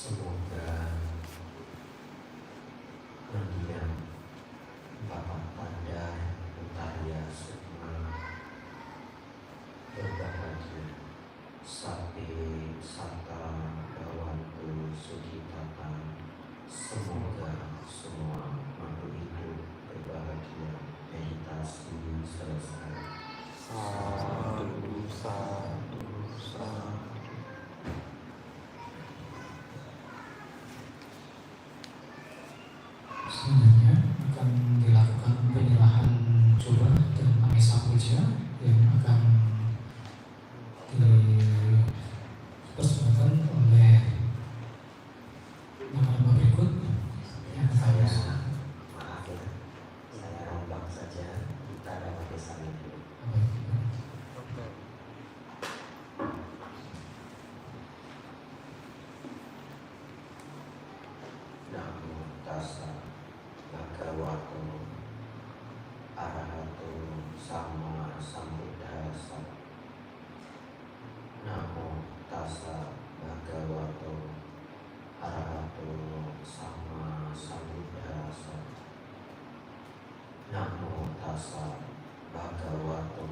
Semoga mendiang Bapak Tanda Utaria Sukma berbahagia Sapi Sata Bawantu Sukitata. Semoga semua makhluk hidup berbahagia. Meditasi selesai. Sadu, sadu, sadu. Selanjutnya akan dilakukan penyerahan jubah dan amesa puja yang akan dipersembahkan oleh nama-nama berikut yang Saya akan maaf ya, saya rombak saja. Kita dapat pesan itu. Namo tassa bhagavato arahato sama sambuddhassa. Namo tassa bhagavato arahato sama sambuddhassa. Namo tassa bhagavato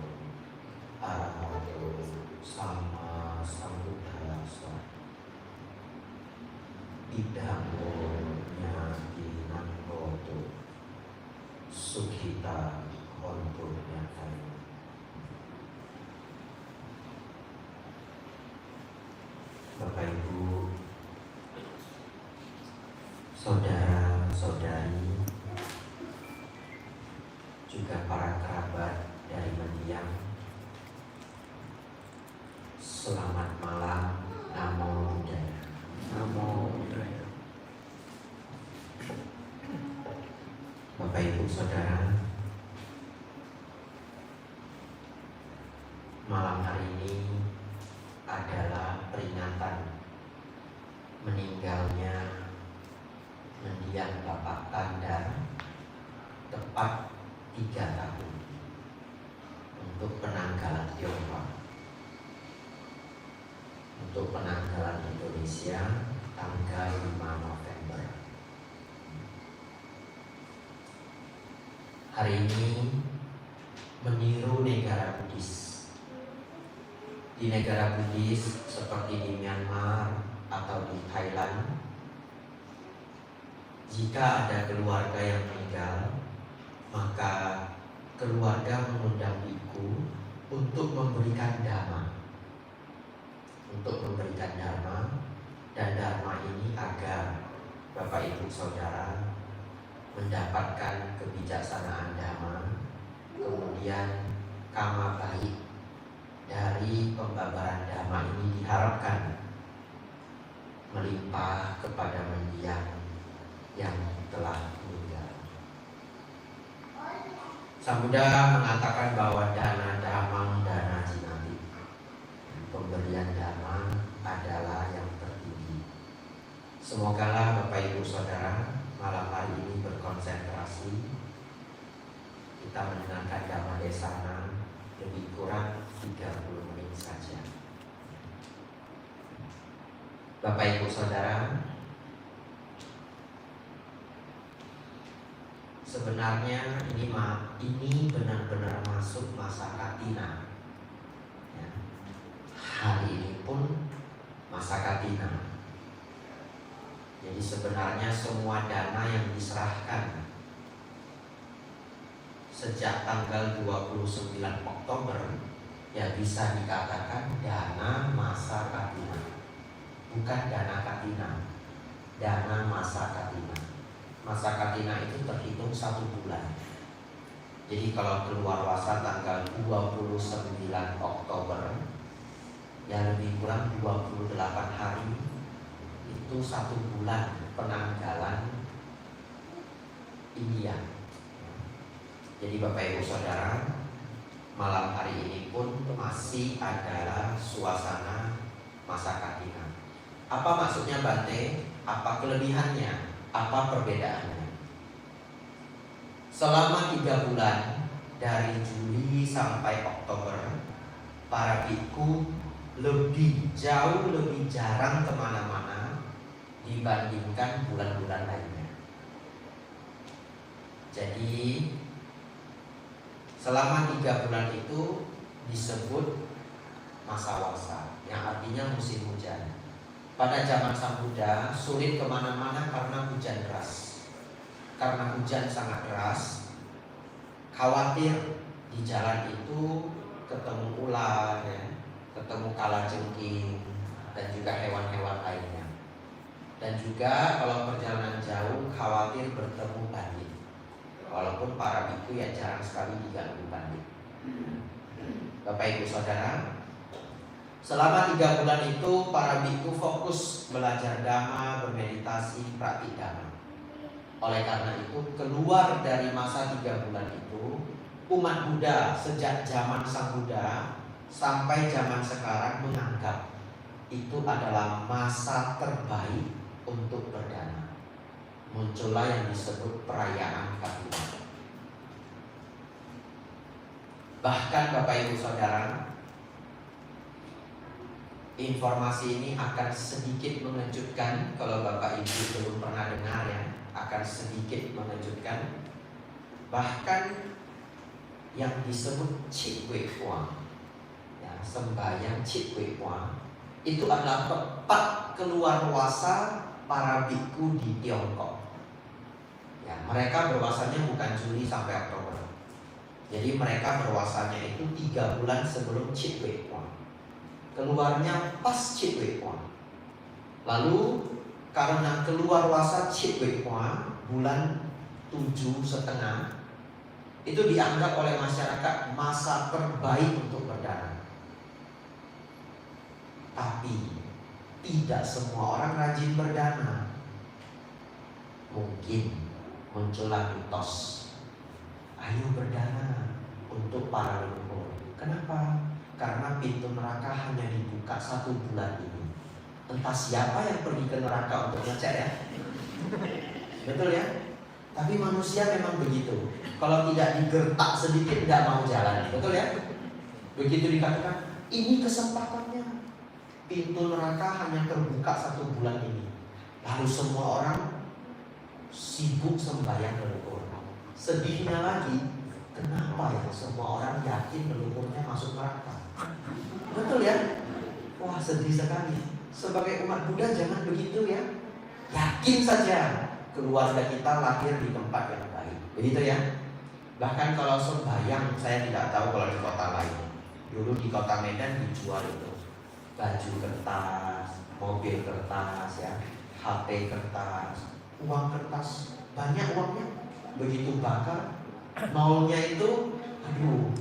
arahato sama sambuddhassa. Idamo nyati nanggoto sukhita hontu nyatanya. Bapak Ibu, saudara-saudari, juga para kerabat dari mendiang, selamat malam. Namo Buddhaya. Namo Buddhaya. Bapak Ibu Saudara, malam hari ini adalah peringatan meninggalnya mendiang Bapak Tanda tepat 3 tahun untuk penanggalan Tionghoa. Untuk penanggalan Indonesia tanggal 5 November. Hari ini meniru negara Buddhis. Di negara Buddhis seperti di Myanmar atau di Thailand, jika ada keluarga yang meninggal, maka keluarga mengundang biku untuk memberikan dhamma. Dan dharma ini agar Bapak Ibu Saudara mendapatkan kebijaksanaan dhamma, kemudian karma baik dari pembabaran dhamma ini diharapkan melimpah kepada mendiang yang telah meninggal. Sang Buddha mengatakan bahwa dana dhammam dana jinati, pemberian dhamma adalah yang tertinggi. Semogalah Bapak Ibu Saudara malam hari ini berkonsentrasi. Kita mendengarkan dhamma desana lebih kurang 30 menit saja. Bapak Ibu Saudara, sebenarnya ini benar-benar masuk masa katina. Ya. Hari ini pun masa katina. Jadi sebenarnya semua dana yang diserahkan sejak tanggal 29 Oktober ya bisa dikatakan dana masa katina. Bukan dana katina, dana masa katina. Masa katina itu terhitung 1 bulan. Jadi kalau keluar wasa tanggal 29 Oktober ya lebih kurang 28 hari, itu 1 bulan penanggalan India. Jadi Bapak Ibu Saudara, malam hari ini pun masih adalah suasana masa katina. Apa maksudnya Bante? Apa kelebihannya? Apa perbedaannya? Selama 3 bulan dari Juli sampai Oktober, para biku jauh lebih jarang kemana-mana dibandingkan bulan-bulan lainnya. Jadi selama 3 bulan itu disebut masa wasa, yang artinya musim hujan. Pada zaman Sang Buddha sulit kemana-mana karena hujan deras. Karena hujan sangat deras, khawatir di jalan itu ketemu ular, ya, ketemu kalajengking, dan juga hewan-hewan lainnya. Dan juga kalau perjalanan jauh khawatir bertemu bandit. Walaupun para biku ya jarang sekali diganggu bandit. Bapak Ibu Saudara, selama 3 bulan itu para biku fokus belajar dhamma, bermeditasi, praktik dhamma. Oleh karena itu keluar dari masa 3 bulan itu, umat Buddha sejak zaman Sang Buddha sampai zaman sekarang menganggap itu adalah masa terbaik untuk berdana. Muncullah yang disebut perayaan Kapila. Bahkan Bapak Ibu Saudara, informasi ini akan sedikit mengejutkan. Kalau Bapak Ibu belum pernah dengar ya, akan sedikit mengejutkan. Bahkan yang disebut Cik Wei Hua, ya, sembahyang Cik Wei Hua, itu adalah tepat keluar wasa para biku di Tiongkok. Ya, mereka berwasanya bukan Juli sampai Oktober. Jadi mereka berwasanya itu 3 bulan sebelum Cik Wei Hua. Keluarnya pas Cik Wei Hua. Lalu karena keluar wasa Cik Wei Hua bulan 7,5, itu dianggap oleh masyarakat masa terbaik untuk berdana. Tapi tidak semua orang rajin berdana. Mungkin muncullah mitos, ayo berdana untuk para leluhur. Kenapa? Karena pintu neraka hanya dibuka 1 bulan ini. Entah siapa yang pergi ke neraka untuk ngecek ya. Betul ya? Tapi manusia memang begitu. Kalau tidak digertak sedikit nggak mau jalan. Betul ya? Begitu dikatakan, ini kesempatannya. Pintu neraka hanya terbuka 1 bulan ini. Lalu semua orang sibuk sembahyang leluhur. Sedihnya lagi, kenapa ya semua orang yakin leluhurnya masuk neraka? Betul ya? Wah, sedih sekali. Sebagai umat Buddha jangan begitu ya. Yakin saja keluarga kita lahir di tempat yang baik. Begitu ya. Bahkan kalau sembahyang, saya tidak tahu kalau di kota lain. Dulu di kota Medan dijual itu baju kertas, mobil kertas ya, HP kertas, uang kertas, banyak uangnya. Begitu bakar, nolnya itu, aduh.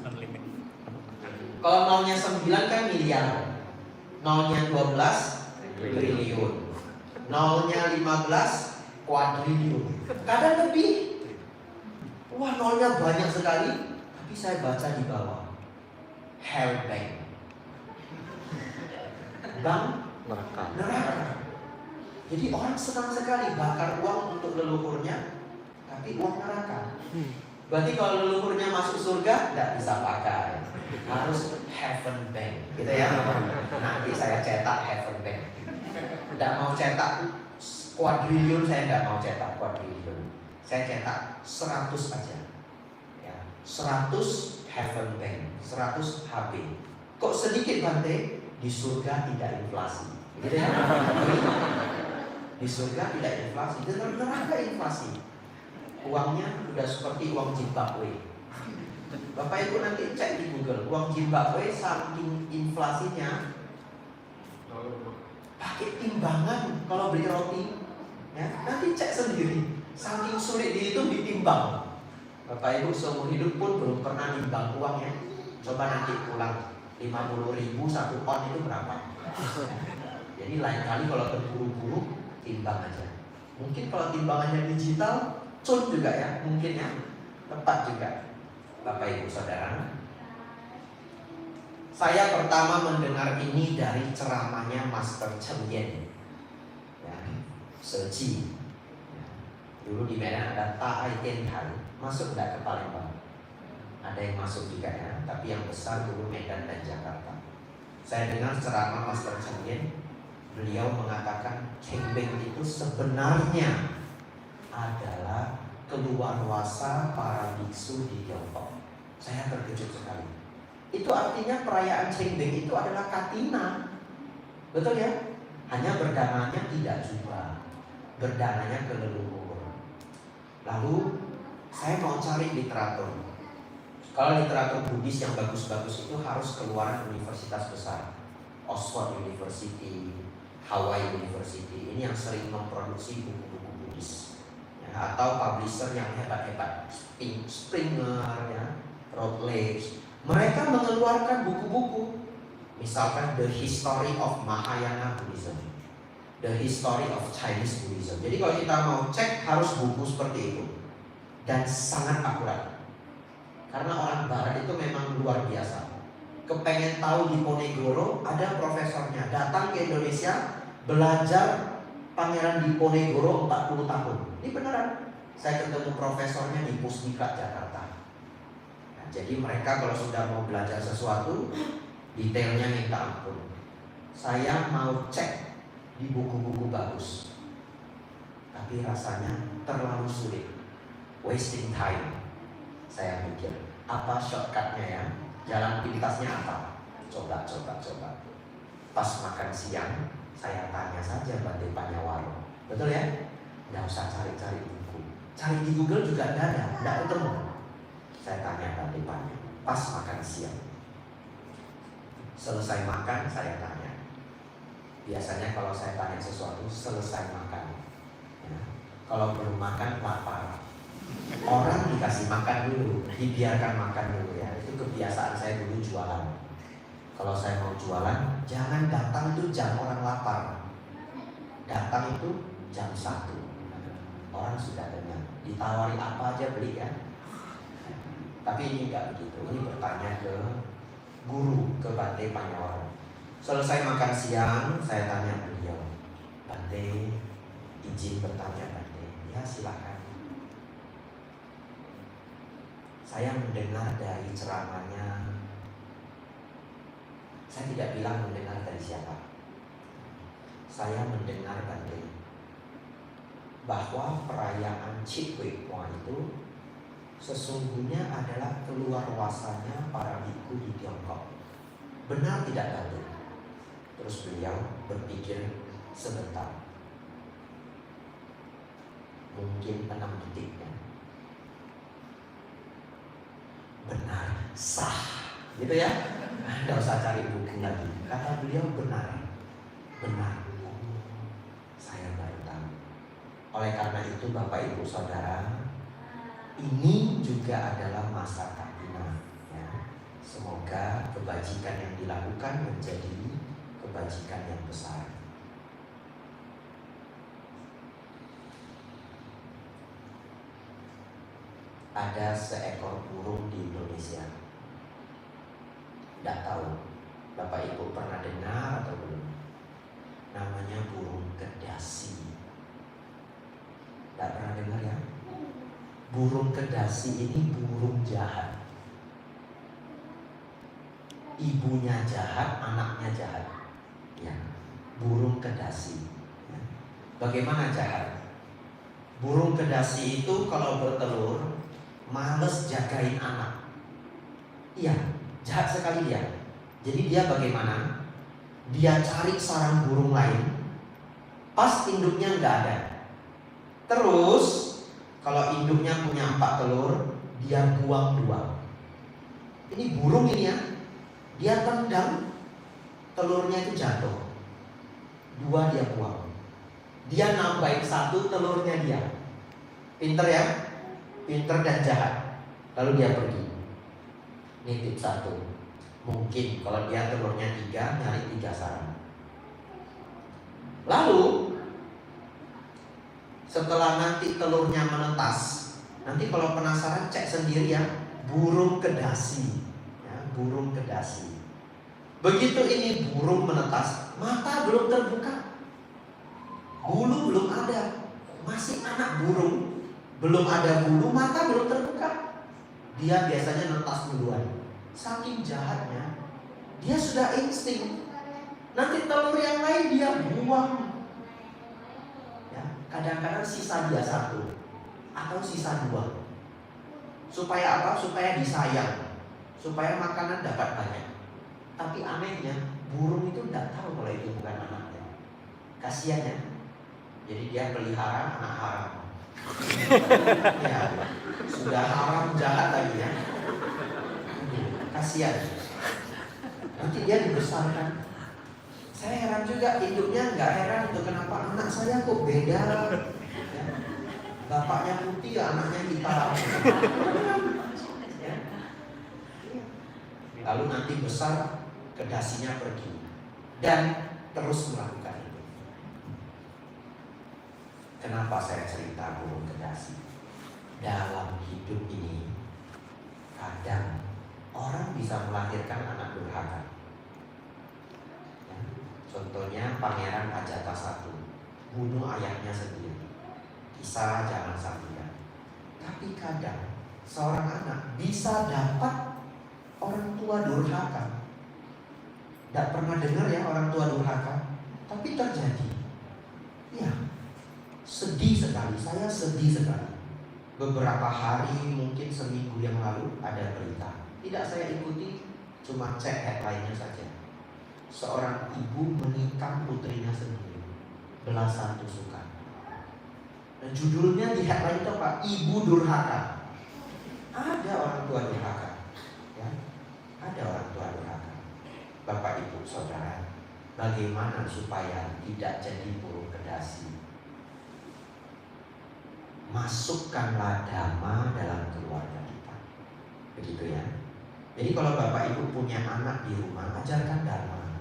Kalau nolnya 9 kan miliar, nolnya 12 triliun, nolnya 15 kuadriliun, kadang lebih. Wah, nolnya banyak sekali. Tapi saya baca di bawah, Hell Bank, bank neraka. Jadi orang senang sekali bakar uang untuk leluhurnya, tapi uang neraka. Berarti kalau leluhurnya masuk surga, tidak bisa pakai, harus Heaven Bank, gitu ya. Nanti saya cetak Heaven Bank. Tidak mau cetak kuadriliun, saya tidak mau cetak kuadriliun. Saya cetak 100 aja ya, 100 Heaven Bank, 100 HB. Kok sedikit Bante? Di surga tidak inflasi, gitu ya. Di surga tidak inflasi, di neraka inflasi. Uangnya udah seperti uang Zimbabwe. Bapak Ibu nanti cek di Google, uang Zimbabwe saking inflasinya pakai timbangan kalau beli roti ya. Nanti cek sendiri, saking sulit dihitung ditimbang. Bapak Ibu seumur hidup pun belum pernah nimbang uang ya. Coba nanti pulang 50.000 1 on itu berapa? Jadi lain kali kalau terburu-buru timbang aja. Mungkin kalau timbangannya digital, cun juga ya, mungkin ya, tepat juga. Bapak Ibu Saudara, saya pertama mendengar ini dari ceramahnya Master Cheng Yen ya, Seji ya. Dulu di Medan ada Tai Tien Tai, masuk nggak ke Palembang? Ada yang masuk juga ya, tapi yang besar dulu Medan dan Jakarta. Saya dengar ceramah Master Cheng Yen, beliau mengatakan cengbeng itu sebenarnya adalah keluarwasa para biksu di Tiongkok. Saya terkejut sekali. Itu artinya perayaan cengbeng itu adalah katina. Betul ya? Hanya berdananya tidak juga. Berdananya ke leluhur. Lalu saya mau cari literatur. Kalau literatur Buddhis yang bagus-bagus itu harus keluaran universitas besar. Oxford University, Hawaii University. Ini yang sering memproduksi buku-buku Buddhis ya, atau publisher yang hebat-hebat, Springer ya, Routledge. Mereka mengeluarkan buku-buku, misalkan The History of Mahayana Buddhism, The History of Chinese Buddhism. Jadi kalau kita mau cek harus buku seperti itu. Dan sangat akurat. Karena orang barat itu memang luar biasa. Kepengen tahu Diponegoro, ada profesornya datang ke Indonesia belajar Pangeran Diponegoro 40 tahun. Ini beneran. Saya ketemu profesornya di Pusdiklat Jakarta. Nah, jadi mereka kalau sudah mau belajar sesuatu, detailnya minta ampun. Saya mau cek di buku-buku bagus, tapi rasanya terlalu sulit, wasting time. Saya mikir, apa shortcutnya ya? Jalan pintasnya apa? Coba. Pas makan siang, saya tanya saja Bante Panyawaro. Betul ya? Nggak usah cari-cari buku. Cari di Google juga nggak ketemu. Saya tanya Bante Panya. Pas makan siang. Selesai makan, saya tanya. Biasanya kalau saya tanya sesuatu, selesai makan ya. Kalau belum makan, lapar. Orang dikasih makan dulu, dibiarkan makan dulu ya. Itu kebiasaan saya dulu jualan. Kalau saya mau jualan, jangan datang itu jam orang lapar. Datang itu jam 1. Orang sudah kenyang. Ditawari apa aja beli kan. Tapi ini enggak begitu. Ini bertanya ke guru, ke Bante Panyawaro. Selesai makan siang, saya tanya beliau, Bante, izin bertanya Bante. Ya silakan. Saya mendengar dari ceramahnya. Saya tidak bilang mendengar dari siapa. Saya mendengar Bante bahwa perayaan Chikwe-kwa itu sesungguhnya adalah keluarwasanya para biku di Tiongkok. Benar tidak Bante? Terus beliau berpikir sebentar, mungkin 6 detik ya. Benar, sah, gitu ya. Nggak usah cari buku lagi. Kata beliau benar. Saya baru tahu. Oleh karena itu Bapak Ibu Saudara, ini juga adalah masa katina ya. Semoga kebajikan yang dilakukan menjadi kebajikan yang besar. Ada seekor burung di Indonesia. Tidak tahu Bapak Ibu pernah dengar atau belum? Namanya burung kedasi. Tidak pernah dengar ya? Burung kedasi ini burung jahat. Ibunya jahat, anaknya jahat ya. Burung kedasi ya. Bagaimana jahat? Burung kedasi itu kalau bertelur males jagain anak. Iya, jahat sekali dia. Jadi dia bagaimana? Dia cari sarang burung lain, pas induknya nggak ada. Terus kalau induknya punya 4 telur, dia buang 2. Ini burung ini ya, dia tendang, telurnya itu jatuh, 2 dia buang. Dia nambahin 1 telurnya dia. Pinter ya? Pinter dan jahat. Lalu dia pergi. Ini tips 1. Mungkin kalau dia telurnya 3, nyari 3 sarang. Lalu setelah nanti telurnya menetas, nanti kalau penasaran cek sendiri ya, burung kedasi ya, burung kedasi. Begitu ini burung menetas, mata belum terbuka, bulu belum ada, masih anak burung, belum ada bulu, mata belum terbuka. Dia biasanya netas duluan. Saking jahatnya, dia sudah insting. Nanti telur yang lain dia buang dibuang. Ya, kadang-kadang sisa dia 1 atau sisa 2. Supaya apa? Supaya disayang, supaya makanan dapat banyak. Tapi anehnya burung itu tidak tahu kalau itu bukan anaknya. Kasihan ya. Jadi dia pelihara anak haram. Ya, sudah haram jahat lagi ya. Kasihan. Nanti dia dibesarkan. Saya heran juga, induknya nggak heran itu kenapa anak saya kok beda. Ya. Bapaknya putih, anaknya hitam. Ya. Lalu nanti besar, kedasinya pergi dan terus melakukan itu. Kenapa saya cerita burung kedasi? Dalam hidup ini kadang orang bisa melahirkan anak durhaka. Ya. Contohnya Pangeran Ajata I bunuh ayahnya sendiri. Kisah Jangan Sambian. Tapi kadang seorang anak bisa dapat orang tua durhaka. Tidak pernah dengar ya orang tua durhaka, tapi terjadi. Ya, sedih sekali, saya sedih sekali. Beberapa hari, mungkin seminggu yang lalu ada berita. Tidak saya ikuti, cuma cek headline-nya saja. Seorang ibu menikam putrinya sendiri, belasan tusukan. Dan judulnya di headline itu apa? Ibu durhaka. Ada orang tua durhaka, ya, ada orang tua durhaka. Bapak Ibu Saudara, bagaimana supaya tidak jadi burung kedasi? Masukkanlah dhamma dalam keluarga kita. Begitu ya. Jadi kalau Bapak Ibu punya anak di rumah, ajarkan dhamma,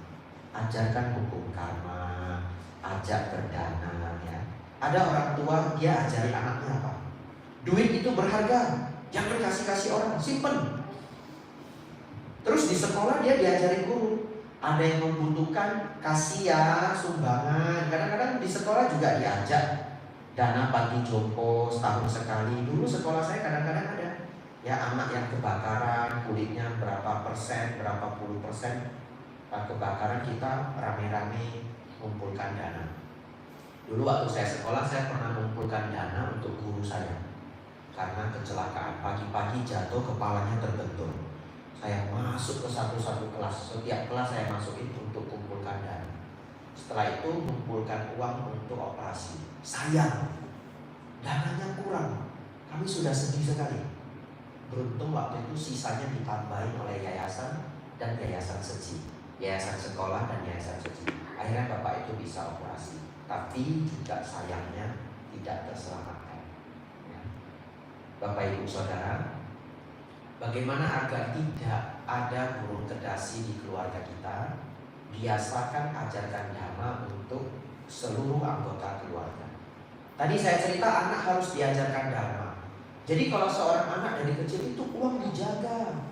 ajarkan hukum karma, ajak berdana ya. Ada orang tua dia ajari anaknya apa? Duit itu berharga, jangan kasih orang, simpen. Terus di sekolah dia diajari guru, ada yang membutuhkan kasih ya, sumbangan. Kadang-kadang di sekolah juga diajak dana panti jompo setahun sekali. Dulu sekolah saya kadang-kadang ada ya anak yang kebakaran, kulitnya berapa persen, berapa puluh persen kebakaran, kita rame-rame mengumpulkan dana. Dulu waktu saya sekolah saya pernah mengumpulkan dana untuk guru saya karena kecelakaan, pagi-pagi jatuh kepalanya terbentur. Saya masuk ke satu-satu kelas, setiap kelas saya masukin untuk kumpulkan dana. Setelah itu mengumpulkan uang untuk operasi. Sayang, dananya kurang. Kami sudah sedih sekali. Beruntung waktu itu sisanya ditambahin oleh yayasan dan yayasan seji, yayasan sekolah dan yayasan seji. Akhirnya bapak itu bisa operasi, tapi juga sayangnya tidak terselamatkan. Ya. Bapak Ibu Saudara, bagaimana agar tidak ada burung kedasi di keluarga kita? Biasakan ajarkan dhamma untuk seluruh anggota keluarga. Tadi saya cerita anak harus diajarkan dhamma. Jadi kalau seorang anak dari kecil itu uang dijaga,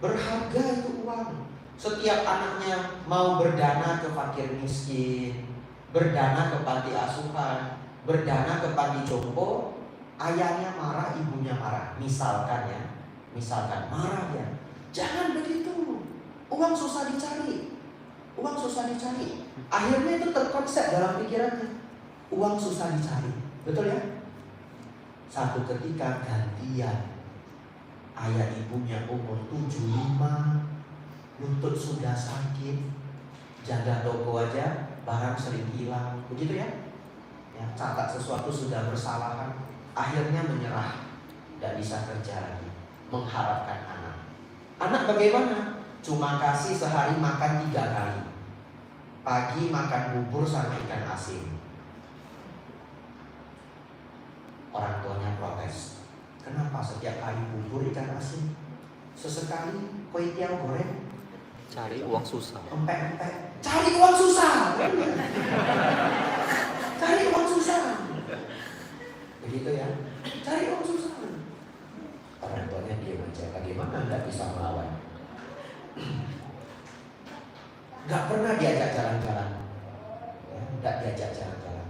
berharga itu uang. Setiap anaknya mau berdana ke fakir miskin, berdana ke panti asuhan, berdana ke panti jompo, ayahnya marah, ibunya marah. Misalkan ya, misalkan marah ya, jangan begitu. Uang susah dicari, uang susah dicari. Akhirnya itu terkonsep dalam pikirannya, uang susah dicari, betul ya? Satu ketika gantian, ayah ibunya umur 75, lutut sudah sakit, jaga toko aja barang sering hilang, begitu ya? Ya, catat sesuatu sudah bersalahan, akhirnya menyerah, tidak bisa kerja lagi, mengharapkan anak. Anak bagaimana? Cuma kasih sehari makan 3 kali. Pagi makan bubur sama ikan asin. Orang tuanya protes. Kenapa setiap hari bubur ikan asin? Sesekali kue tiaw goreng. Cari uang susah. Empek-empek. Cari uang susah. Cari uang susah. Begitu ya. Cari uang susah. Orang tuanya diam aja. Bagaimana Anda bisa melawan? Gak pernah diajak jalan-jalan ya, gak diajak jalan-jalan.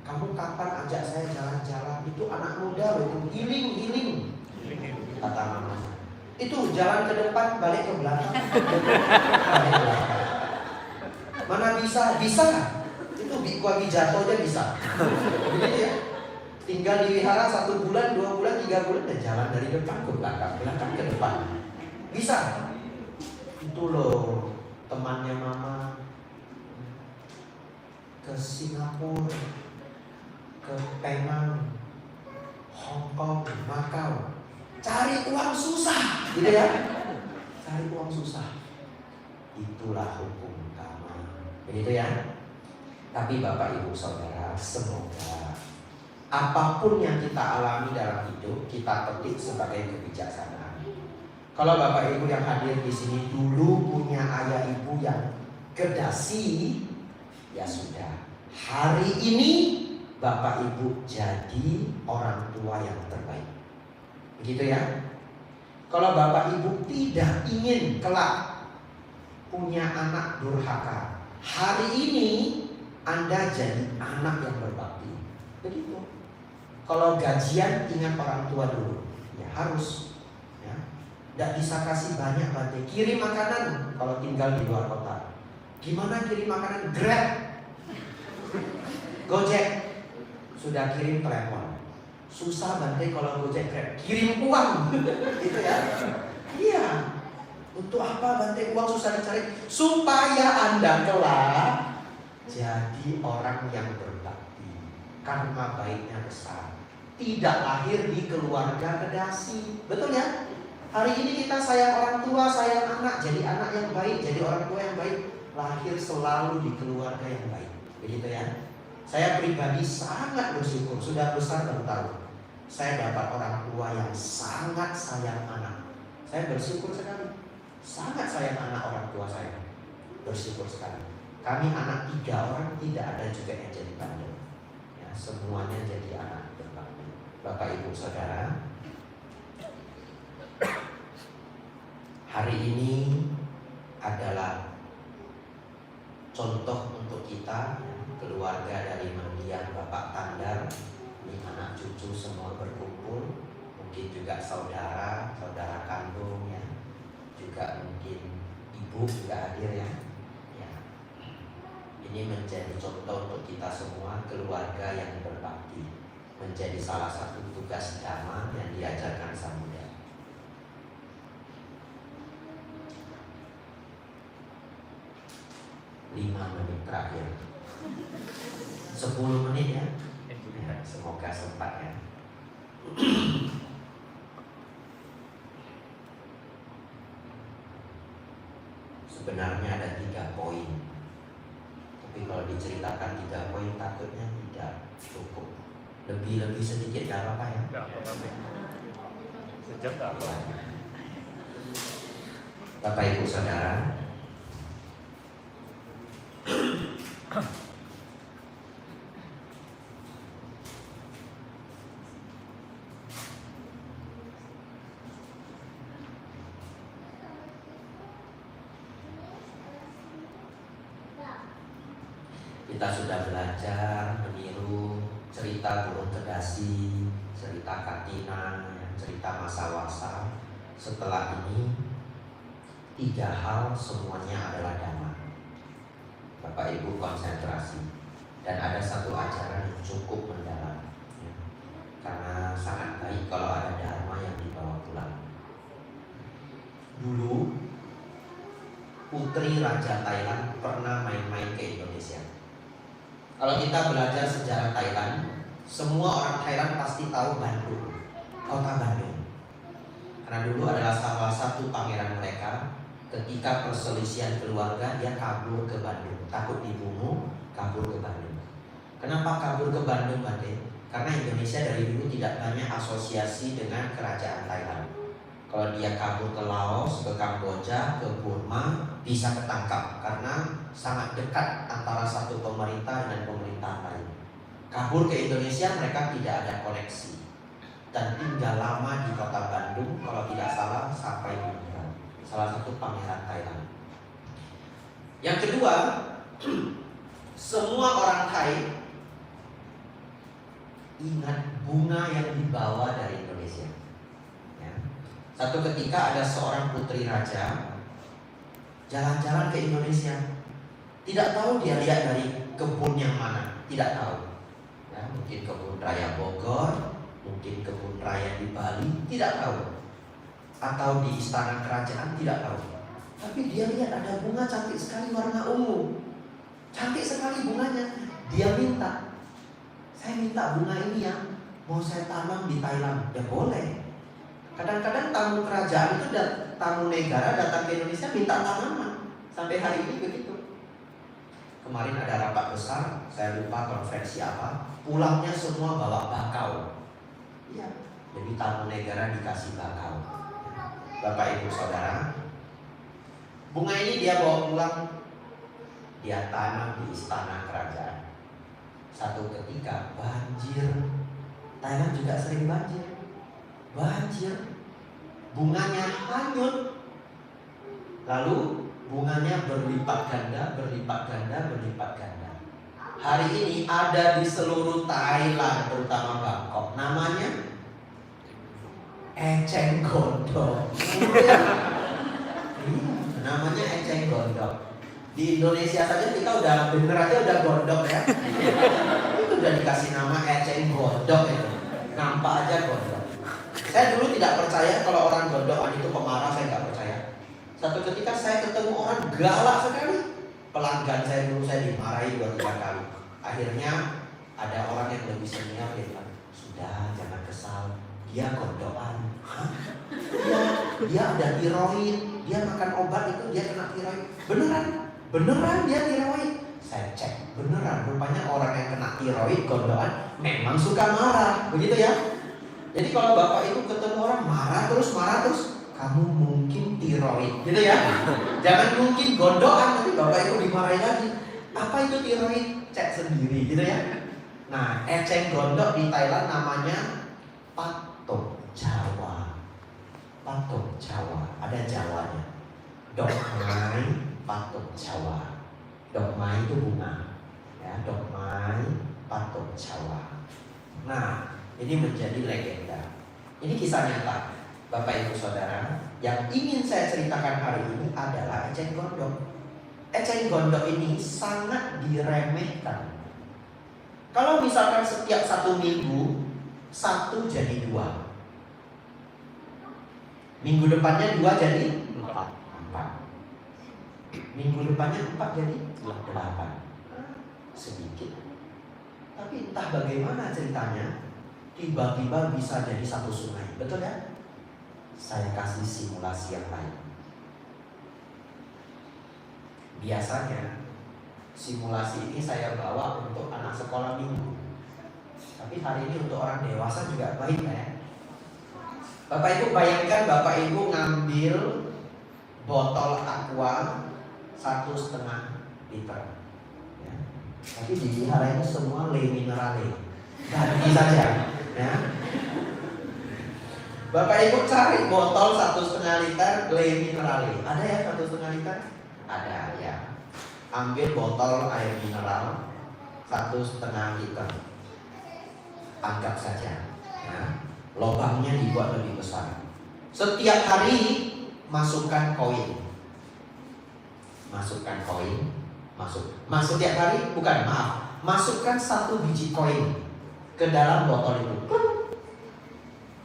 Kamu kapan ajak saya jalan-jalan? Itu anak muda loh, itu healing kata mama. Itu jalan ke depan, balik ke belakang. Balik ke belakang. Mana bisa? Bisa. Itu Itu Bikwa Wijato aja bisa. Begitu ya. Tinggal di wihara 1 bulan, 2 bulan, 3 bulan dan jalan dari depan ke belakang, belakang ke depan. Bisa. Itu loh temannya mama ke Singapura, ke Penang, Hong Kong, Macau, cari uang susah, gitu ya. Cari uang susah. Itulah hukum karma. Begitu ya. Tapi Bapak Ibu Saudara, semoga apapun yang kita alami dalam hidup kita petik sebagai kebijaksanaan. Kalau Bapak Ibu yang hadir di sini dulu punya ayah ibu yang kedasi, ya sudah. Hari ini Bapak Ibu jadi orang tua yang terbaik. Begitu ya. Kalau Bapak Ibu tidak ingin kelak punya anak durhaka, hari ini Anda jadi anak yang berbakti. Begitu. Kalau gajian ingat orang tua dulu. Ya harus. Ya. Tidak bisa kasih banyak banget. Kirim makanan kalau tinggal di luar kota. Gimana kirim makanan? Grab, Gojek. Sudah kirim telepon. Susah banget kalau Gojek Grab. Kirim uang. Gitu ya. Iya. Untuk apa Bante uang susah dicari? Supaya Anda kelak jadi orang yang berbakti. Karma baiknya besar. Tidak lahir di keluarga kedasi. Betul ya? Hari ini kita sayang orang tua, sayang anak. Jadi anak yang baik, jadi orang tua yang baik. Lahir selalu di keluarga yang baik. Begitu ya? Saya pribadi sangat bersyukur. Sudah besar baru tahu. Saya dapat orang tua yang sangat sayang anak. Saya bersyukur sekali. Sangat sayang anak orang tua saya. Bersyukur sekali. Kami anak 3 orang, tidak ada juga yang jadi bandel. Ya, semuanya jadi anak berbakti. Bapak Ibu Saudara, hari ini adalah contoh untuk kita, keluarga dari mendiang Bapak Tandar. Ini anak cucu semua berkumpul. Mungkin juga saudara kandung ya. Juga mungkin ibu juga hadir ya. Ini menjadi contoh untuk kita semua, keluarga yang berbakti. Menjadi salah satu tugas dhamma yang diajarkan Sang Buddha. 5 menit terakhir. 10 menit ya. Semoga sempat ya. Sebenarnya ada 3 poin. Tapi kalau diceritakan 3 poin takutnya tidak cukup. Lebih sedikit gak apa-apa ya. Sejam gak apa. Bapak Ibu Saudara, kita sudah belajar meniru cerita burung kedasi, cerita Katina, cerita Masawasa. Setelah ini 3 hal semuanya adalah dhamma. Bapak Ibu konsentrasi. Dan ada 1 ajaran yang cukup mendalam ya. Karena sangat baik kalau ada dharma yang dibawa pulang. Dulu putri Raja Thailand pernah main-main ke Indonesia. Kalau kita belajar sejarah Thailand, semua orang Thailand pasti tahu Bandung, kota Bandung. Karena dulu adalah salah satu pangeran mereka. Ketika perselisihan keluarga, dia kabur ke Bandung. Takut dibunuh, kabur ke Bandung. Kenapa kabur ke Bandung, Bante? Karena Indonesia dari dulu tidak banyak asosiasi dengan kerajaan Thailand. Kalau dia kabur ke Laos, ke Kamboja, ke Burma, bisa ketangkap karena sangat dekat antara satu pemerintah dan pemerintahan lain. Kabur ke Indonesia, mereka tidak ada koneksi dan tinggal lama di kota Bandung, kalau tidak salah sampai meninggal. Salah satu pangeran Thailand. Yang kedua, semua orang Thai ingat bunga yang dibawa dari Indonesia. Ya. Satu ketika ada seorang putri raja jalan-jalan ke Indonesia. Tidak tahu dia lihat dari kebun yang mana. tidak tahu. Ya, mungkin kebun raya Bogor, mungkin kebun raya di Bali, tidak tahu. Atau di istana kerajaan, tidak tahu. Tapi dia lihat ada bunga cantik sekali warna ungu. Cantik sekali bunganya. Dia minta, saya minta bunga ini ya, mau saya tanam di Thailand. Ya boleh. Kadang-kadang tamu kerajaan itu dan tamu negara datang ke Indonesia minta tanaman. Sampai hari ini begitu. Kemarin ada rapat besar, saya lupa konferensi apa, pulangnya semua bawa bakau. Iya, jadi tamu negara dikasih bakau. Bapak Ibu Saudara, bunga ini dia bawa pulang, dia tanam di istana kerajaan. Satu ketika banjir, Thailand juga sering banjir. Banjir, bunganya hanyut. Lalu bunganya berlipat ganda, berlipat ganda, berlipat ganda. Hari ini ada di seluruh Thailand, terutama Bangkok. Namanya eceng gondok. Iya, namanya eceng gondok. Di Indonesia saja kita udah denger aja udah gondok ya. Itu udah dikasih nama eceng gondok itu. Nampak aja gondok. Saya dulu tidak percaya kalau orang gondokan itu pemarah, saya nggak percaya. Satu ketika saya ketemu orang galak sekali. Pelanggan saya dulu saya dimarahi 2-3 kali. Akhirnya ada orang yang lebih senior dia bilang, sudah jangan kesal, dia gondokan. Dia ada tiroid, dia makan obat itu dia kena tiroid. Beneran dia tiroid. Saya cek, beneran. Rupanya orang yang kena tiroid gondokan memang suka marah, begitu ya. Jadi kalau bapak itu ketemu orang marah terus, kamu mungkin tiroid, gitu ya. Jangan mungkin gondokan, nanti bapak itu dimarahi lagi. Apa itu tiroid? Cek sendiri, gitu ya. Nah, eceng gondok di Thailand namanya patok Jawa. Patok Jawa, ada Jawanya. Dokmai patok Jawa. Dokmai itu bunga, ya. Dokmai patok Jawa. Nah, ini menjadi legenda. Ini kisah nyata. Bapak Ibu Saudara, yang ingin saya ceritakan hari ini adalah eceng gondok. Eceng gondok ini sangat diremehkan. Kalau misalkan setiap 1 minggu 1 jadi 2, minggu depannya 2 jadi 4, minggu depannya 4 jadi 8. Sedikit. Tapi entah bagaimana ceritanya, tiba-tiba bisa jadi 1 sungai. Betul ya? Saya kasih simulasi yang lain. Biasanya simulasi ini saya bawa untuk anak sekolah minggu. Tapi hari ini untuk orang dewasa juga baik ya. Bapak Ibu bayangkan Bapak Ibu ngambil botol aqua 1,5 liter. Ya. Tapi dipelihara ini semua le minerale. Ganti saja. Ya. Bapak Ibu cari botol 1,5 liter le minerale. Ada ya 1,5 liter? Ada ya. Ambil botol air mineral 1,5 liter. Anggap saja ya. Lubangnya dibuat lebih besar. Setiap hari masukkan koin. Masukkan koin. Masuk tiap hari? Bukan, maaf. Masukkan 1 biji koin ke dalam botol itu.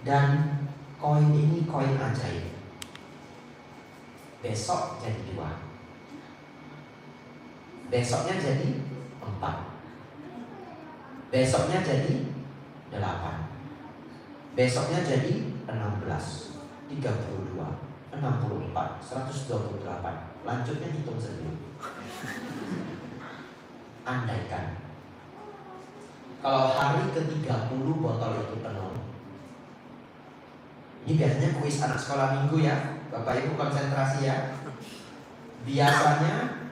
Dan koin ini koin ajaib. Besok jadi 2. Besoknya jadi 4. Besoknya jadi 8. Besoknya jadi 16, 32, 64, 128. Lanjutnya hitung sendiri. Andaikan kalau hari ke-30 botol itu penuh. Ini biasanya kuis anak sekolah minggu ya. Bapak Ibu konsentrasi ya. Biasanya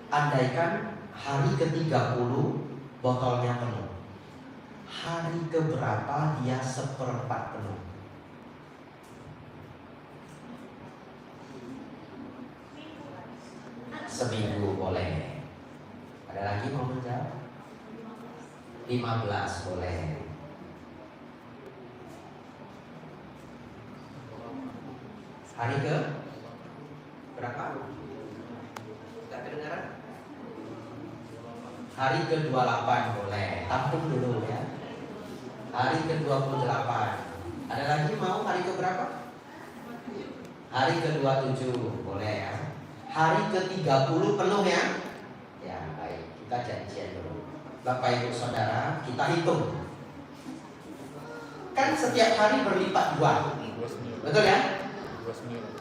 andaikan hari ke-30 botolnya penuh. Hari keberapa dia 1/4 penuh? Seminggu boleh. Ada lagi mau menjawab? 15 boleh. Hari ke berapa? Gak kedengaran? Hari ke-28 boleh. Tampung dulu ya. Hari ke-28. Ada lagi mau hari ke berapa? Hari ke-27 boleh ya. Hari ke-30 penuh ya. Ya baik, kita janjian dulu. Bapak Ibu Saudara, kita hitung. Kan setiap hari berlipat 2. Betul ya?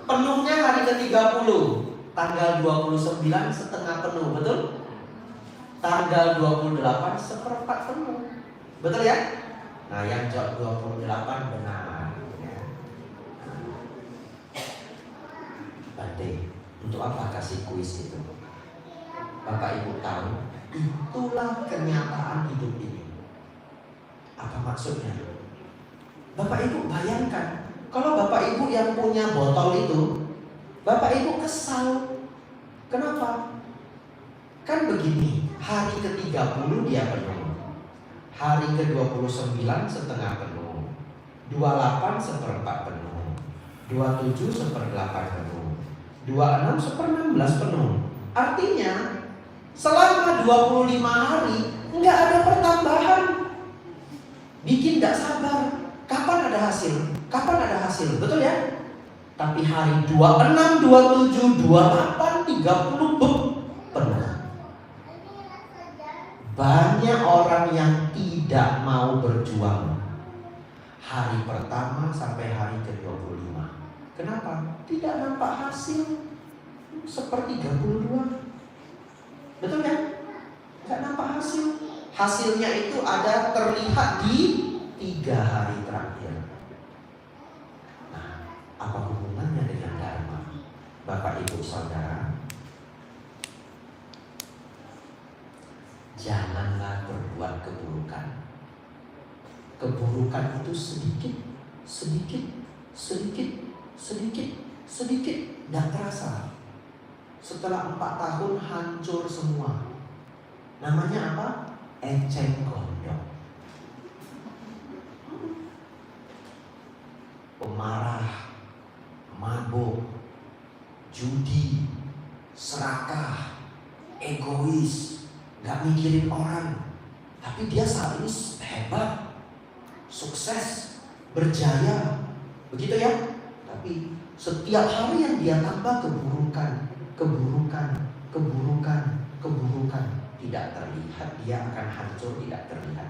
Penuhnya hari ke-30, tanggal 29 setengah penuh, betul? Tanggal 28 seperempat penuh. Betul ya? Nah, yang jawab 28 benar ya. Bante, untuk apa kasih kuis itu? Bapak Ibu tahu, itulah kenyataan hidup ini. Apa maksudnya? Bapak Ibu bayangkan, kalau Bapak Ibu yang punya botol itu, Bapak Ibu kesal. Kenapa? Kan begini, hari ke-30 dia penuh, hari ke-29 setengah penuh, 28 seperempat penuh, 27 seperdelapan penuh, 26 seper-16 penuh. Artinya selama 25 hari nggak ada pertambahan. Bikin nggak sabar. Kapan ada hasil? Kapan ada hasil? Betul ya? Tapi hari 26, 27, 28, 30 penuh. Banyak orang yang tidak mau berjuang hari pertama sampai hari ke-25. Kenapa? Tidak nampak hasil. Seperti 32. Betul kan? Tidak nampak hasil. Hasilnya itu ada terlihat di 3 hari terakhir. Nah, apa hubungannya dengan Dharma? Bapak Ibu Saudara, janganlah berbuat keburukan. Keburukan itu sedikit, sedikit, sedikit, sedikit, sedikit, tidak terasa. Setelah 4 tahun hancur semua. Namanya apa? Eceng gondok. Pemarah, mabuk, judi, serakah, egois, gak mikirin orang. Tapi dia saat ini hebat, sukses, berjaya. Begitu ya? Tapi setiap hari yang dia tambah keburukan, keburukan, keburukan, keburukan. Tidak terlihat, dia akan hancur, tidak terlihat.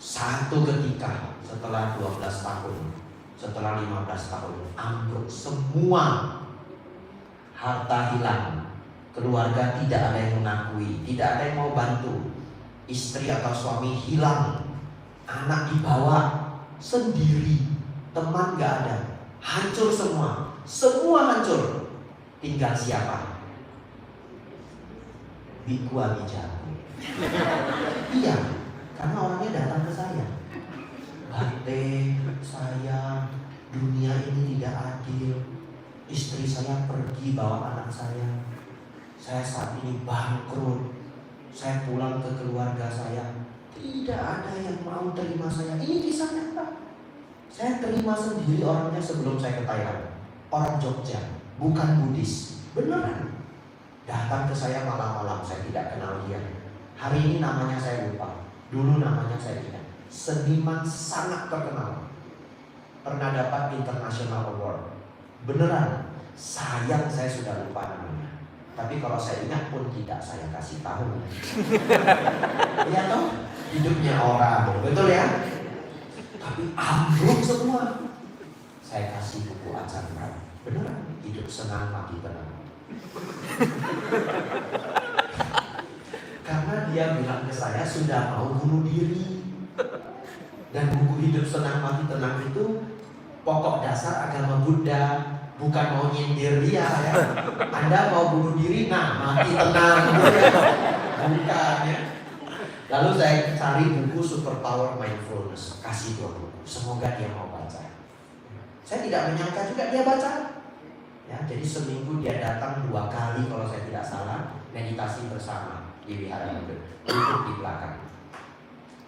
Satu ketika setelah 12 tahun, setelah 15 tahun, ambruk semua. Harta hilang, keluarga tidak ada yang mengakui, tidak ada yang mau bantu. Istri atau suami hilang, anak dibawa sendiri, teman gak ada. Hancur semua, semua hancur. Tinggal siapa? Biku Amijaku. Iya, karena orangnya datang ke saya. Bante, saya, dunia ini tidak adil. Istri saya pergi bawa anak saya. Saya saat ini bangkrut. Saya pulang ke keluarga saya, tidak ada yang mau terima saya. Ini kisah nyata. Saya terima sendiri orangnya sebelum saya ke Thailand. Orang Jogja, bukan Buddhis. Beneran. Datang ke saya malam-malam, saya tidak kenal dia. Hari ini namanya saya lupa, dulu namanya saya ingat. Seniman sangat terkenal, pernah dapat International Award. Beneran, sayang saya sudah lupa namanya. Tapi kalau saya ingat pun tidak saya kasih tahu. Iya toh, hidupnya orang, betul ya? Tapi ambruk semua. Saya kasih buku acara, beneran, hidup senang mati tenang. Karena dia bilang ke saya sudah mau bunuh diri. Dan buku hidup senang mati tenang itu pokok dasar agama Buddha. Bukan mau nyindir dia ya. Anda mau bunuh diri, nah mati tenang. Bukan ya. Lalu saya cari buku Superpower Mindfulness, kasih 2 buku. Semoga dia mau baca. Saya tidak menyangka juga dia baca. Ya, jadi seminggu dia datang 2 kali kalau saya tidak salah, meditasi bersama di Wihara Buddha, duduk di belakang.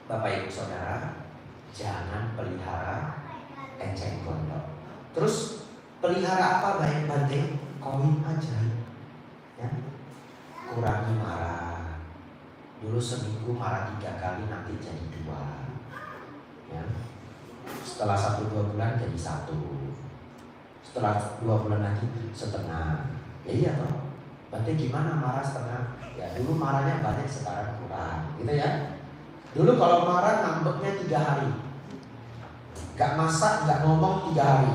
Bapak Ibu Saudara, jangan pelihara eceng gondok. Terus pelihara apa baik Bante? Koin ajaib. Ya. Kurangi marah, Dulu seminggu marah 3 kali, nanti jadi 2. Ya. Setelah 1-2 bulan jadi 1. Setelah 2 bulan lagi setengah. Ya iya toh. Berarti gimana marah setengah? Ya dulu marahnya banyak, sekarang kurang. Gitu ya. Dulu kalau marah ngambeknya 3 hari. Gak masak, gak ngomong 3 hari.